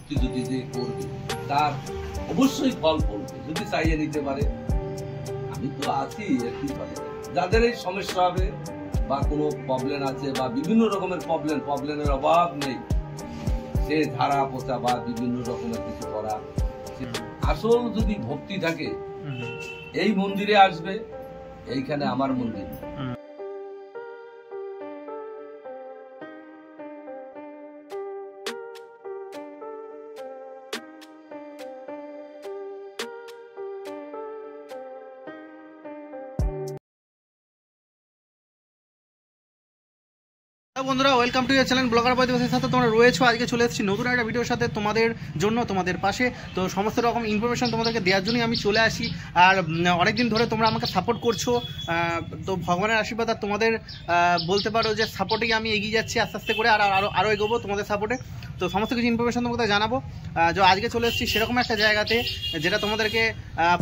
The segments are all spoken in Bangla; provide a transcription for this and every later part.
ভক্তি যদি যে করবে তার অবশ্যই ফল ফলবে, যদি চাইয়ে নিতে পারে। আমি তো আছি একটি পারে, যাদের এই সমস্যা হবে বা কোনো প্রবলেম আছে বা বিভিন্ন রকমের প্রবলেমের অভাব নেই, সে ধারা পোছা বা বিভিন্ন রকমের কিছু করা, আসল যদি ভক্তি থাকে এই মন্দিরে আসবে, এইখানে আমার মন্দির। বন্ধুরা, welcome to your channel blogger বয়দের সাথে তোমরা রয়েছো। আজকে চলে এসেছি নতুন একটা ভিডিওর সাথে তোমাদের জন্য, তোমাদের পাশে। তো সমস্ত রকম ইনফরমেশন তোমাদেরকে দেওয়ার জন্যই আমি চলে আসি। আর অনেকদিন ধরে তোমরা আমাকে সাপোর্ট করছো, তো ভগবানের আশীর্বাদ আর তোমাদের বলতে পারো যে সাপোর্টেই আমি এগিয়ে যাচ্ছি আস্তে আস্তে করে, আর আরও এগোবো তোমাদের সাপোর্টে। তো সমস্ত কিছু ইনফরমেশন তোমাকে জানাবো। যে আজকে চলে এসেছি সেরকম একটা জায়গাতে যেটা তোমাদেরকে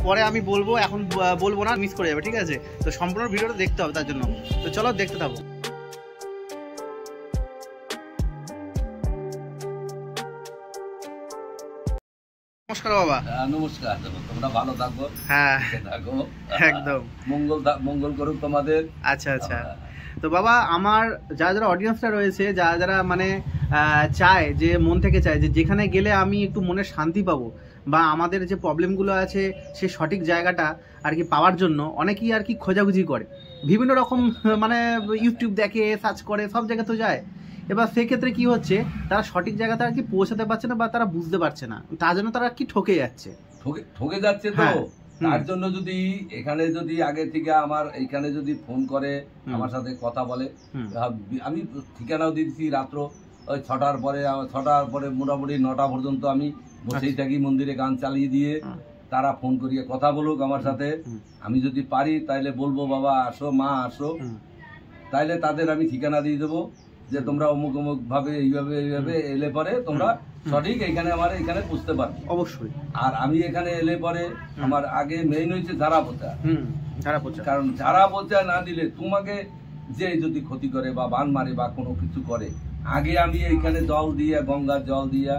পরে আমি বলবো, এখন বলবো না, মিস করে যাবে, ঠিক আছে? তো সম্পূর্ণ ভিডিওটা দেখতে হবে তার জন্য। তো চলো দেখতে থাকো। নমস্কার বাবা। নমস্কার, তোমরা ভালো থাকো। হ্যাঁ থাকো, একদম মঙ্গল করুক তোমাদের। আচ্ছা আচ্ছা। তো বাবা, আমার যারা অডিয়েন্সটা রয়েছে, যারা মানে চায়, যে মন থেকে চায় যে যেখানে গেলে আমি একটু মনে শান্তি পাবো, বা আমাদের যে প্রবলেমগুলো আছে সেই সঠিক জায়গাটা আর কি পাওয়ার জন্য অনেকেই আর কি খোঁজাখুঁজি করে, বিভিন্ন রকম মানে ইউটিউব দেখে, সার্চ করে, সব জায়গায় তো যায়। এবার সেক্ষেত্রে কি হচ্ছে, তারা সঠিক জায়গাতে আর কি পৌঁছাতে পারছে না, বা তারা বুঝতে পারছে না, তার জন্য তারা কি ঠকে যাচ্ছে। ঠকে যাচ্ছে তো তার জন্য যদি এখানে যদি আগে থেকে আমার এইখানে যদি ফোন করে আমার সাথে কথা বলে, আমি ঠিকানাও দিচ্ছি, রাত্র ওই 6টার পরে মোটামুটি 9টা পর্যন্ত আমি বসেই থাকি মন্দিরে, গান চালিয়ে দিয়ে তারা ফোন করিয়ে কথা বলুক আমার সাথে। আমি যদি পারি তাইলে বলবো বাবা আসো, মা আসো, তাইলে তাদের আমি ঠিকানা দিয়ে দেবো যে তোমরা অমুক অমুক ভাবে এইভাবে এলে পরে তোমরা সঠিক এখানে আমার এখানে বুঝতে পারবে অবশ্যই। আর আমি এখানে এলে পরে আমার আগে মেইন হচ্ছে ঝাড়া পোছা, কারণ ঝাড়া পোছা না দিলে তোমাকে যে যদি ক্ষতি করে বা বান মারে বা কোনো কিছু করে, আগে আমি এইখানে জল দিয়া, গঙ্গার জল দিয়া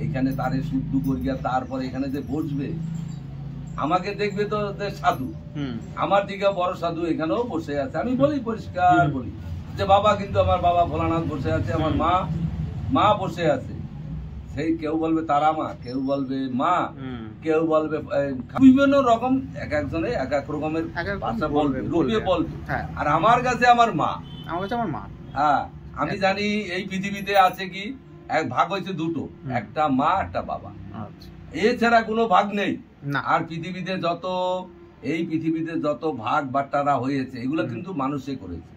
এইখানে তারে শুদ্ধ করিয়া তারপরে এখানে যে বসবে, আমাকে দেখবে তো সাধু, আমার দিকে বড় সাধু এখানেও বসে আছে। আমি বলি, পরিষ্কার বলি যে বাবা, কিন্তু আমার বাবা ভোলানাথ বসে আছে, আমার মা বসে আছে। সেই কেউ বলবে তারা মা, কেউ বলবে মা, কেউ বলবে বিভিন্ন রকম, এক একজনে এক এক রকমের ভাষা বলবে, রূপে বলবে। আর আমার কাছে আমার মা, হ্যাঁ, আমি জানি এই পৃথিবীতে আছে কি এক ভাগ হয়েছে দুটো, একটা মা একটা বাবা, এছাড়া কোনো ভাগ নেই। আর পৃথিবীতে যত ভাগ বাট্টারা হয়েছে এগুলো কিন্তু মানুষে করেছে,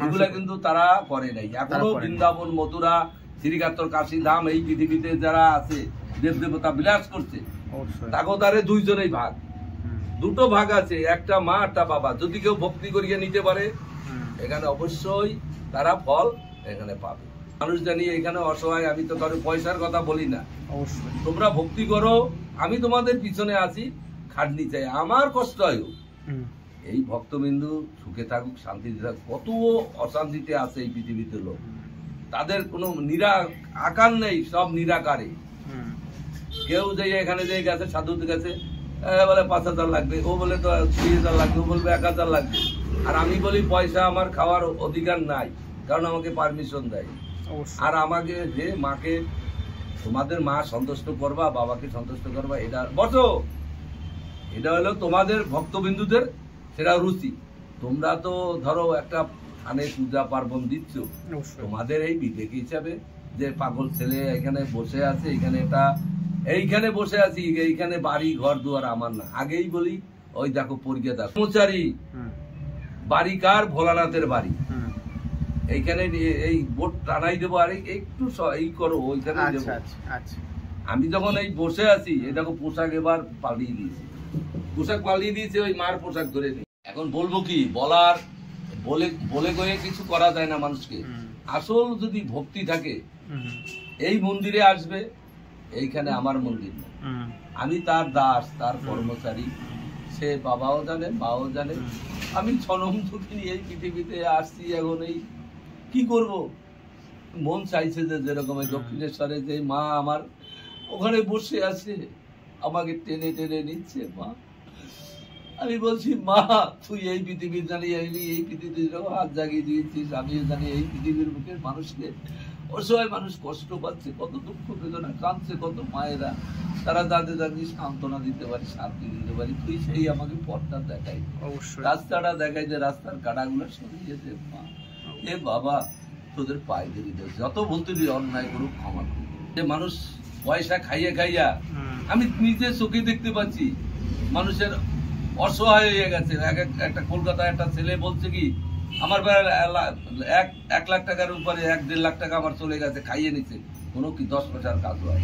এগুলা কিন্তু তারা করে নাই। এখনো বৃন্দাবন, মথুরা, শ্রীক্ষেত্র, কাশী ধাম, এই পৃথিবীতে যারা আছে দেব দেবতা বিলাস করছে, তাকে দুইজনেই ভাগ, দুটো ভাগ আছে, একটা মা একটা বাবা। যদি কেউ ভক্তি করিয়ে নিতে পারে এখানে অবশ্যই তারা ফল এখানে পাবে। মানুষ জানি এখানে অসহায়, আমি তো কারো পয়সার কথা বলি না, তোমরা ভক্তি করো, আমি তোমাদের পিছনে আছি, খাটনি চাই, আমার কষ্ট হয় এই ভক্তবিন্দু সুখে থাকুক, শান্তিতে থাকুক। কত অশান্তিতে আছে এই পৃথিবীতে লোক, তাদের কোনো আকার নেই, সব নিরাকারে। কেউ যে এখানে যে গেছে সাধুতে গেছে, বলে 5,000 লাগবে, ও বলে তো 3,000 লাগবে, ও বলবে 1,000 লাগবে। আর আমি বলি পয়সা আমার খাওয়ার অধিকার নাই, কারণ আমাকে পারমিশন দেয়। আর আমাকে যে মাকে, তোমাদের মা সন্তুষ্ট করবা, বাবাকে সন্তুষ্ট করবা, এটা বসো, এটা হলো তোমাদের ভক্তবিন্দুদের সেটা রুচি। তোমরা তো ধরো একটা থানে পূজা পার্বণ দিচ্ছ, তোমাদের এই বিবেক হিসাবে যে পাগল ছেলে এখানে বসে আছে, এইখানে বসে আছি, এইখানে বাড়ি ঘর দুয়ার আমার না। আগেই বলি, ওই দেখো পরিচয় দেখো, কর্মচারী বাড়ি কার? ভোলানাথের বাড়ি। এইখানে এই বোর্ড টানাই দেবো, আর একটু এই করো, ওইখানে দেবো। আমি যখন এই বসে আছি, এই দেখো পোশাক এবার পাল্টিয়ে দিয়েছে, ওই মার পোশাক ধরে নি। এখন বলবো কি, বলে গিয়ে কিছু করা যায় না মানুষকে। আসল যদি ভক্তি থাকে এই মন্দিরে আসবে, এইখানে আমার মন্দির না, আমি তার দাস, তার কর্মচারী। সে বাবাও জানে, মাও জানে। আমি জনম দুঃখী এই পৃথিবীতে আসছি, এখন এই কি করব, মন চাইছে যে যেরকম দক্ষিণেশ্বরে যে মা আমার ওখানে বসে আছে, আমাকে টেনে টেনে নিচ্ছে। মা, আমি বলছি মা তুই এই পৃথিবীর জানি এই পৃথিবীর হাত জাগিয়ে দিয়েছিস, আমি জানি এই পৃথিবীর বুকের মানুষকে, অসহায় মানুষ কষ্ট পাচ্ছে, কত দুঃখ বেদনা কাঁদছে, কত মায়েরা, তারা যাদের যাদের সান্ত্বনা দিতে পারি, শান্তি দিতে পারি, তুই সেই আমাকে পথটা দেখাই, অবশ্যই রাস্তাটা দেখাই, যে রাস্তার কাঁটাগুলো সরিয়ে দে মা। এ বাবা তোদের পায়ে ধরি দোষ, যত বলতে দিই অন্যায় করুক ক্ষমা করুক। যে মানুষ পয়সা খাইয়ে খাইয়া, আমি নিজে চোখে দেখতে পাচ্ছি মানুষের অসহায় হয়ে গেছে। একটা কলকাতায় একটা ছেলে বলছে কি আমার 1 লাখ টাকার উপরে 1-1.5 লাখ টাকা আমার চলে গেছে, খাইয়ে নিচ্ছে, কোনো কি 10 পয়সার কাজ হয়।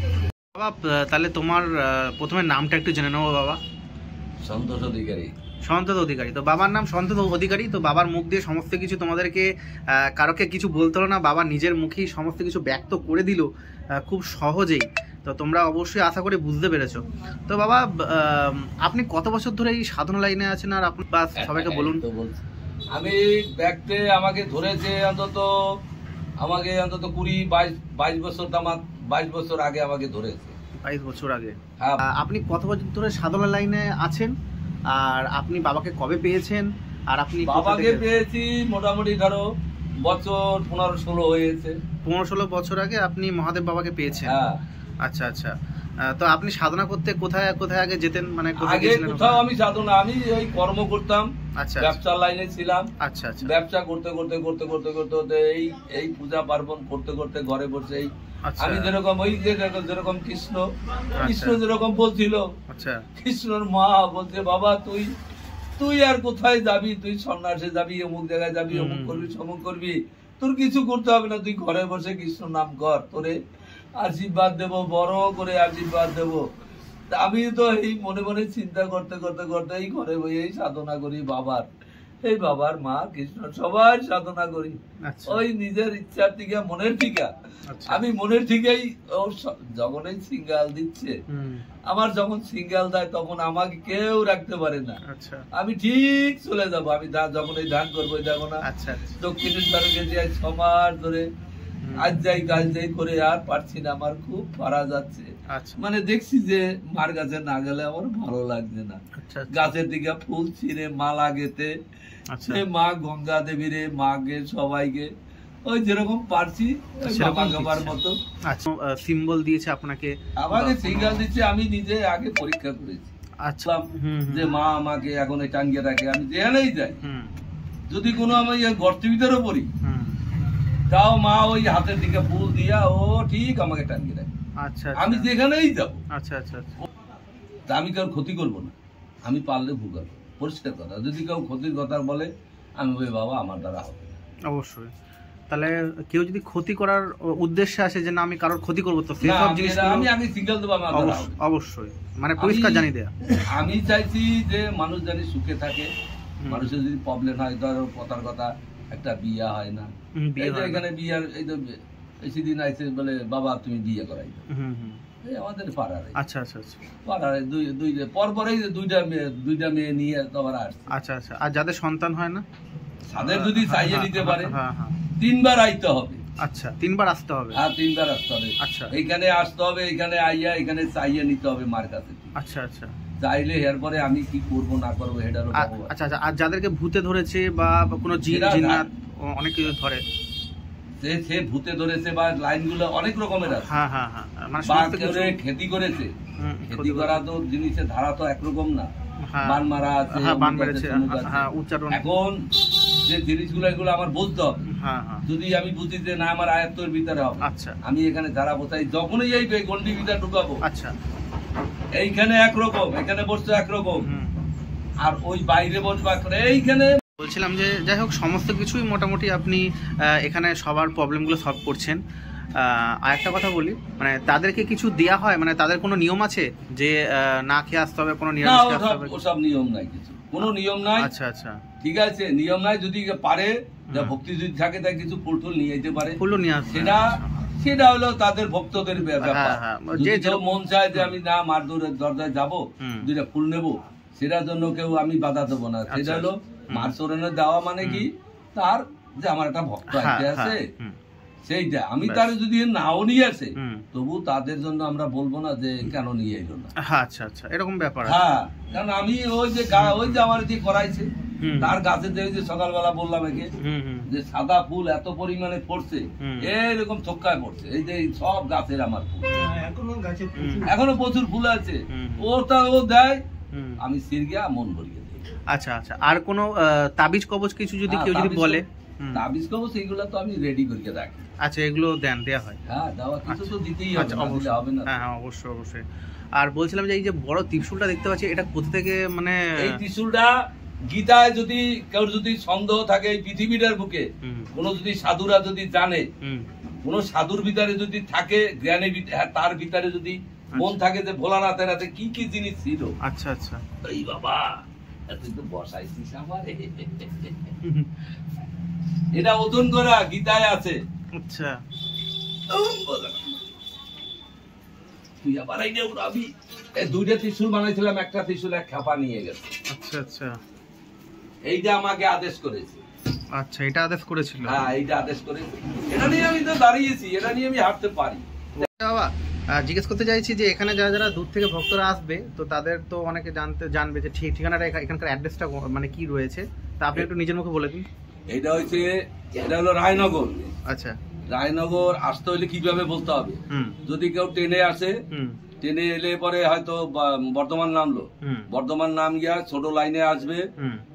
বাবা তাহলে তোমার প্রথমে নামটা একটু জেনে নেবো বাবা। সন্তোষ অধিকারী। সন্তোষ অধিকারী, তো বাবার নাম সন্তোষ অধিকারী। তো বাবার মুখ দিয়ে সমস্ত কিছু তোমাদেরকে কারোকে কিছু বলতে হলো না, বাবা নিজের মুখেই সমস্ত কিছু ব্যক্ত করে দিল খুব সহজেই। তো তোমরা অবশ্যই আশা করে বুঝতে পেরেছো। তো বাবা আপনি কত বছর ধরে এই সাধনা লাইনে আছেন, আর আপনি সবাইকে বলুন। আমি ব্যক্তি আমাকে ধরেছে অন্তত 20-22 বছর, 22 বছর আগে আমাকে ধরেছে। 22 বছর আগে। হ্যাঁ। আপনি কত বছর ধরে সাধনা লাইনে আছেন, আর আপনি বাবাকে কবে পেয়েছেন? আর আপনি বাবাকে পেয়েছি মোটামুটি ধরো বছর 15-16 হয়েছে। 15-16 বছর আগে আপনি মহাদেব বাবাকে পেয়েছেন। হ্যাঁ। আচ্ছা আচ্ছা। তো আপনি সাধনা করতে কোথায় কোথায় আগে যেতেন, মানে আগে কোথাও আমি সাধনা, আমি ওই কর্ম করতাম। আচ্ছা, ব্যবসার লাইনে ছিলাম। আচ্ছা আচ্ছা। ব্যবসা করতে করতে করতে করতে করতে করতে এই পূজা পার্বণ করতে করতে ঘরে বসে আমি যেরকম ওই যেরকম কৃষ্ণ যেরকম বলছিল, আচ্ছা, কৃষ্ণর মা বলছে বাবা তুই আর কোথায় যাবি, তুই সন্ন্যাসে যাবি, অমুক জায়গায় যাবি, অমুক করবি সমুক করবি, তোর কিছু করতে হবে না, তুই ঘরে বসে কৃষ্ণ নাম কর, তোরে আশীর্বাদ দেব, বড় করে আশীর্বাদ দেব। আমি তো এই মনে মনে চিন্তা করতে করতে করতে এই ঘরে বসে সাধনা করি বাবার, এই বাবার মা কৃষ্ণ সবাই সাধনা করি। ওই নিজের ইচ্ছার থেকে মনের ঠিকা, আমি মনের ঠিকাই যখন এই সিঙ্গাল দিচ্ছে, আমার যখন সিঙ্গাল দেয় তখন আমাকে কেউ রাখতে পারে না, আমি ঠিক চলে যাব। আমি যখন এই ধান করবো যাবো না, দক্ষিণেশ্বরে গেছি 6 মাস ধরে, আজ যাই কাজ যাই করে আর পারছি না, আমার খুব পারা যাচ্ছে। মানে দেখছি যে মার কাছে না গেলে আমার ভালো লাগছে না, গাছের দিকে ফুল ছিঁড়ে মালা গেতে মা গঙ্গা দেবীরে, মাকে সবাইকে ওই যেরকম পারছি মতো সিম্বল দিয়েছে আপনাকে, আমাকে সিঙ্গাল দিচ্ছে। আমি নিজে আগে পরীক্ষা করেছি, যে মা আমাকে এখন এই টাঙ্গিয়ে রাখে, আমি যেখানেই যাই, যদি কোনো আমি গর্তের ভিতরেও পড়ি তাও মা ওই হাতের দিকে ফুল দিয়া ও ঠিক আমাকে টাঙ্গিয়ে রাখে। আমি যেখানেই যাবো। আমি কারোর ক্ষতি করবো না, আমি পারলে ভুগাবো, পরিষ্কার কথা। যদি কেউ ক্ষতির কথা বলে আমি বলি বাবা আমার দ্বারা হবে না। অবশ্যই। তাহলে কেউ যদি ক্ষতি করার উদ্দেশ্যে আসে যে না আমি কারোর ক্ষতি করবো, তো সেসব জিনিস আমি আগে সিঙ্গেল দেবো, আমার দ্বারা হবে। অবশ্যই, মানে পরিষ্কার জানিয়ে দেয়া। আমি চাইছি যে মানুষ জানি সুখে থাকে, মানুষের যদি প্রবলেম হয়, ধরো কথার কথা একটা বিয়ে হয় না, এখানে বিয়ার এই তো বেশি দিন আইছে বলে বাবা তুমি বিয়ে করাই আমাদের পাড়ার। আচ্ছা আচ্ছা আচ্ছা। পাড়ার পরপরেই দুইটা মেয়ে নিয়ে তোমার আসছে। আচ্ছা আচ্ছা। আর যাদের সন্তান হয় না, তাদের যদি চাইয়ে নিতে পারে 3 বার আইতে হবে। আচ্ছা, 3 বার আসতে হবে। হ্যাঁ, 3 বার আসতে হবে। আচ্ছা, এইখানে আসতে হবে, এখানে আইয়া এখানে চাইয়ে নিতে হবে মার কাছে। আচ্ছা আচ্ছা। চাইলে এরপরে আমি কি করব না করব এটারও। আচ্ছা আচ্ছা। আর যাদেরকে ভূতে ধরেছে বা কোনো জিন্নাত অনেক কিছু ধরে, সে ভূতে ধরেছে বা লাইনগুলো অনেক রকমের আছে। হ্যাঁ হ্যাঁ হ্যাঁ। মানে খেতি করেছে, খেতি করা তো জিনিসের ধারা তো একরকম না, বান মারা আছে, এখন যে জিনিসগুলো এগুলো আমার বুঝতে হবে। যদি আমি বুঝি যে না আমার আয়ত্তের ভিতরে হবে, আচ্ছা আমি এখানে ধারা বসাই, যখনই এই গন্ডি ভিতরে ঢুকাবো, আচ্ছা এইখানে একরকম, এখানে বসছে একরকম, আর ওই বাইরে বসবা এইখানে। বলছিলাম যে যাই হোক সমস্ত কিছুই মোটামুটি আপনি এখানে সবার প্রবলেমগুলো সলভ করছেন। আর একটা কথা বলি, মানে তাদেরকে কিছু দেয়া হয়, মানে তাদের কোনো নিয়ম আছে যে না খেয়ে আসতে হবে, কোনো নিরামিষ খেয়ে আসতে হবে? ওসব নিয়ম নাই, কিছু কোনো নিয়ম নাই। আচ্ছা আচ্ছা, ঠিক আছে, নিয়ম নাই। যদি পারে যা ভক্তি যদি থাকে তাই কিছু ফুল টুল নিয়ে যেতে পারে, ফুল নিয়ে আসবে, সেটা হলো তাদের ভক্তদের ব্যাপার। যে মন চায় যে আমি না মার দরজায় যাবো, 2টা ফুল নেবো, সেটার জন্য কেউ আমি বাধা দেবো না। সেটা হলো মার চরণে দেওয়া, মানে কি তার যে আমার একটা ভক্ত আছে, সেইটা আমি তার যদি নাও নিয়ে আসে তবু তাদের জন্য আমরা বলবো না যে কেন নিয়ে এলো না। আচ্ছা আচ্ছা, এরকম ব্যাপার। হ্যাঁ, কারণ আমি ওই যে আমার দিয়ে করাইছে তার গাছে যে সকালবেলা বললাম একে যে সাদা ফুল এত পরিমাণে পড়ছে, এরকম থক্কায় পড়ছে, এই যে সব গাছের আমার ফুল, এখনো প্রচুর ফুল আছে, ওটা ও দেয়, আমি সিরগিয়া মন ভরিয়ে দিই। আচ্ছা আচ্ছা, আর কোনো তাবিজ কবজ কিছু যদি কেউ যদি বলে? তাবিজ কবজ এগুলো তো আমি রেডি করে রাখি। আচ্ছা, এগুলো দেওয়া হয়? হ্যাঁ, দেওয়া কিছু তো দিতেই হবে, না হবে না। হ্যাঁ অবশ্যই অবশ্যই। আর বলছিলাম যে এই যে বড় ত্রিশূলটা দেখতে পাচ্ছি, এটা কোথা থেকে, মানে এই ত্রিশূলটা গীতায় যদি কেউ যদি সন্দেহ থাকে এই পৃথিবীটার বুকে কোনো যদি সাধুরা যদি জানে, কোন সাধুর ভিতরে যদি থাকে জ্ঞানে, তার ভিতরে যদি মন থাকে যে ভোলানাথের হাতে কি কি জিনিস ছিল। আচ্ছা আচ্ছা, এই বাবা তুই তো বসাইছিস আমার, এটা ওজন করা গীতায় আছে। আচ্ছা, তুই আবার এইটা উড়াবি। দুইটা ত্রিশূল বানাইছিলাম, একটা ত্রিশূল এক খাপা নিয়ে গেছে। আচ্ছা আচ্ছা, এইটা আমাকে আদেশ করেছে। আচ্ছা, এটা আদেশ করেছিল? হ্যাঁ, এইটা আদেশ করেছে, এটা নিয়ে আমি তো দাঁড়িয়েছি, এটা নিয়ে আমি হাঁটতে পারি। বাবা জিজ্ঞেস করতে চাইছি যে এখানে যারা যারা দূর থেকে ভক্তরা আসবে, তো তাদের তো অনেকে জানবে যে ঠিকানাটা, এখানকার অ্যাড্রেসটা মানে কি রয়েছে, তা আপনি একটু নিজের মুখে বলে দিন। এটা হচ্ছে, এটা হলো রায়নগর। আচ্ছা, রায়নগর আসতে হলে কিভাবে বলতে হবে, যদি কেউ ট্রেনে আসে, ট্রেনে এলে পরে হয়তো বর্ধমান নামলো, বর্ধমান নাম গিয়া ছোট লাইনে আসবে,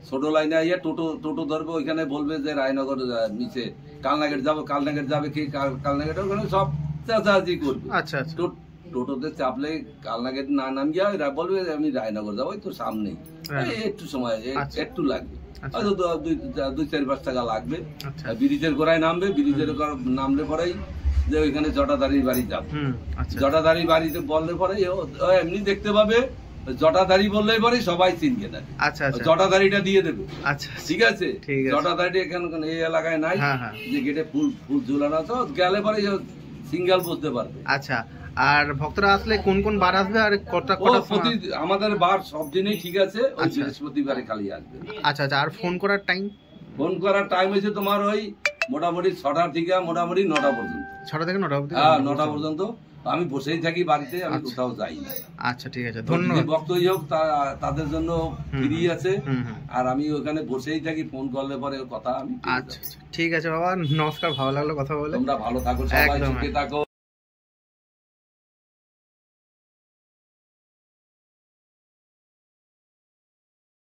ছোট লাইনে আইয়া টোটো ধরবে, ওইখানে বলবে যে রায়নগর নিচে কালনাগেট যাবো, কালনাগেট যাবে কি, কালনাগেট ওখানে সব চাচাচি করবে। আচ্ছা আচ্ছা, টোটোতে চাপলে কালনাগেট না নাম গিয়া বলবে আমি রায়নগর যাবো, তো সামনেই, একটু সময় একটু লাগবে, হয়তো 2-4-5 টাকা লাগবে। ব্রিজের গোড়ায় নামবে, ব্রিজের নামলে পরেই যে ওইখানে জটাধারীর বাড়ি যাবে, জটাধারীর বাড়িতে বললে পরে এমনি দেখতে পাবে, জটাধারী বললে পরে সবাই চিনকে দেয়। আচ্ছা, জটাধারীটা দিয়ে দেবে। আচ্ছা, ঠিক আছে, জটাধারীটা এখানে এই এলাকায় নাই, যে গেটে ফুল ঝুলানো, তো গেলে পরে সিঙ্গেল বুঝতে পারবে। আচ্ছা, আর ভক্তরা আসলে কোন কোন বার আসবে আর কটা আমাদের বার সব দিনই ঠিক আছে, ওই বৃহস্পতিবারে খালি আসবে। আচ্ছা আচ্ছা, আর ফোন করার টাইম? ফোন করার টাইম হচ্ছে তোমার ওই মোটামুটি 6টা থেকে মোটামুটি 9টা পর্যন্ত। 6টা থেকে 9টা পর্যন্ত? হ্যাঁ, 9টা পর্যন্ত আমি বসেই থাকি বাড়িতে, আমি কোথাও যাই না। আচ্ছা, ঠিক আছে, ধন্যবাদ। ভক্তই হোক তাদের জন্য ফ্রি আছে, আর আমি ওখানে বসেই থাকি, ফোন করলে পরে কথা আমি। আচ্ছা, ঠিক আছে বাবা, নমস্কার, ভালো লাগলো কথা বলে। তোমরা ভালো থাকো, সবাই সুখে থাকো।